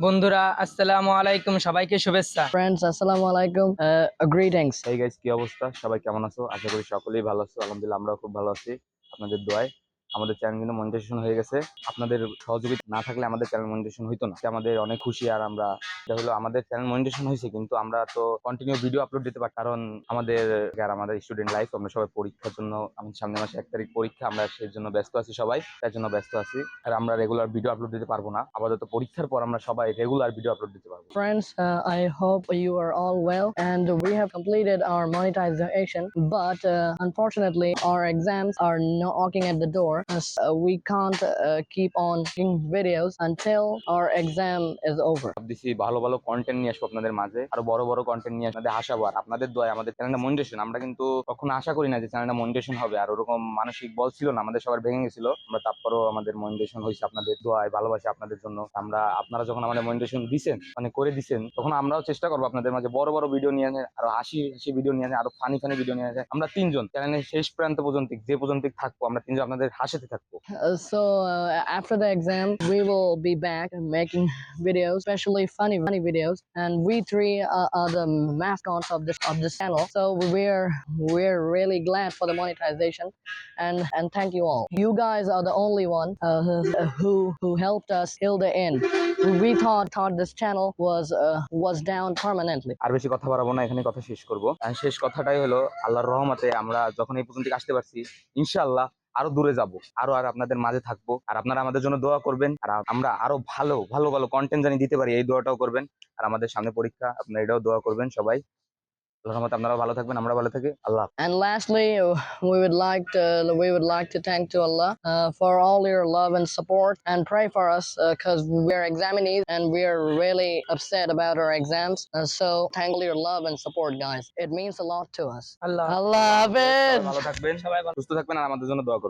বন্ধুরা আসসালামু আলাইকুম, সবাইকে শুভেচ্ছা। Friends, Assalamu alaikum. Greetings. এই গাইস, কি অবস্থা? সবাই কেমন আছো? আশা করি সকলেই ভালো আছো। আলহামদুলিল্লাহ, আমরাও খুব ভালো আছি আপনাদের দোয়ায়। আমাদের চ্যানেল কিন্তু মনিটাইজেশন হয়ে গেছে। আপনাদের সহযোগিতা না থাকলে আমাদের চ্যানেল মনিটাইজেশন হইতো না। এটা আমাদের অনেক খুশি। আর আমরা, এটা হলো আমাদের চ্যানেল মনিটাইজেশন হয়েছে, কিন্তু আমরা তো কন্টিনিউ ভিডিও আপলোড দিতে পারি, কারণ আমাদের আর আমাদের স্টুডেন্ট লাইফ, আমরা সবাই পরীক্ষার জন্য, আমাদের সামনের মাসে 1 তারিখ পরীক্ষা, আমরা সেই জন্য ব্যস্ত আছি, সবাই তার জন্য ব্যস্ত আছি। আর আমরা রেগুলার ভিডিও আপলোড দিতে পারবো না। আপাতত পরীক্ষার পর আমরা সবাই রেগুলার ভিডিও আপলোড দিতে পারবো। Friends, I hope you are all well and we have completed our monetization, but unfortunately our exams are knocking at the door. We can't keep on making videos until our exam is over. ভাবতেছি ভালো ভালো content নিয়ে আসবো আপনাদের মাঝে, আরো বড় বড় কন্টেন্ট নিয়ে আপনাদের আশাবো। আর আপনাদের দোয়ায় আমাদের চ্যানেলটা মনিটাইজেশন, আমরা কিন্তু কখনো আশা করি না যে চ্যানেলটা মনিটাইজেশন হবে, আর ওরকম মানসিক বল ছিল না, আমাদের সবার ভেঙে গেছিল। আমরা তারপরও আমাদের মনিটাইজেশন হয়েছে আপনাদের দোয়ায়, ভালোবাসি আপনাদের জন্য। আপনারা যখন আমাদের মনিটাইজেশন দিছেন, মানে করে দিছেন, তখন আমরাও চেষ্টা করবো আপনাদের মাঝে বড় বড় ভিডিও নিয়ে আসে, আরো হাসি হাসি ভিডিও নিয়ে আসে, আরো ফানি ফানি ভিডিও নিয়ে আসে। আমরা তিনজন চ্যানেলের শেষ প্রান্ত পর্যন্ত, যে পর্যন্ত থাকবো, আমরা তিনজন আপনাদের হাসাতে থাকবো। After the exam, we will be back making videos, especially funny videos, and we three are the mascots of this channel. So we're really glad for the monetization, and thank you all. You guys are the only one who helped us till the end. We thought this channel was down permanently. আর বেশি কথা বাড়াবো না, এখানে কথা শেষ করবো। আর শেষ কথাটাই হলো, আল্লাহর রহমতে আমরা যখন এই পর্যন্ত আসতে পারছি, ইনশাআল্লাহ আরো দূরে যাব, আর আপনাদের মাঝে থাকবো। আর আপনারা আমাদের জন্য দোয়া করবেন, আর আমরা আরো ভালো ভালো ভালো কন্টেন্ট জানি দিতে পারি, এই দোয়াটাও করবেন। আর আমাদের সামনে পরীক্ষা, আপনারা এটাও দোয়া করবেন সবাই। আল্লাহর রহমতে আপনারাও ভালো থাকবেন, আমরা ভালো থাকি। আল্লাহ হাফেজ। And lastly, we would like to thank to Allah for all your love and support, and pray for us because we're examinees and we're really upset about our exams. So thank all your love and support, guys. It means a lot to us. Allah Allah Hafiz. ভালো থাকবেন, সবাই ভালো। সুস্থ থাকবেন, আর আমাদের জন্য দোয়া করবেন।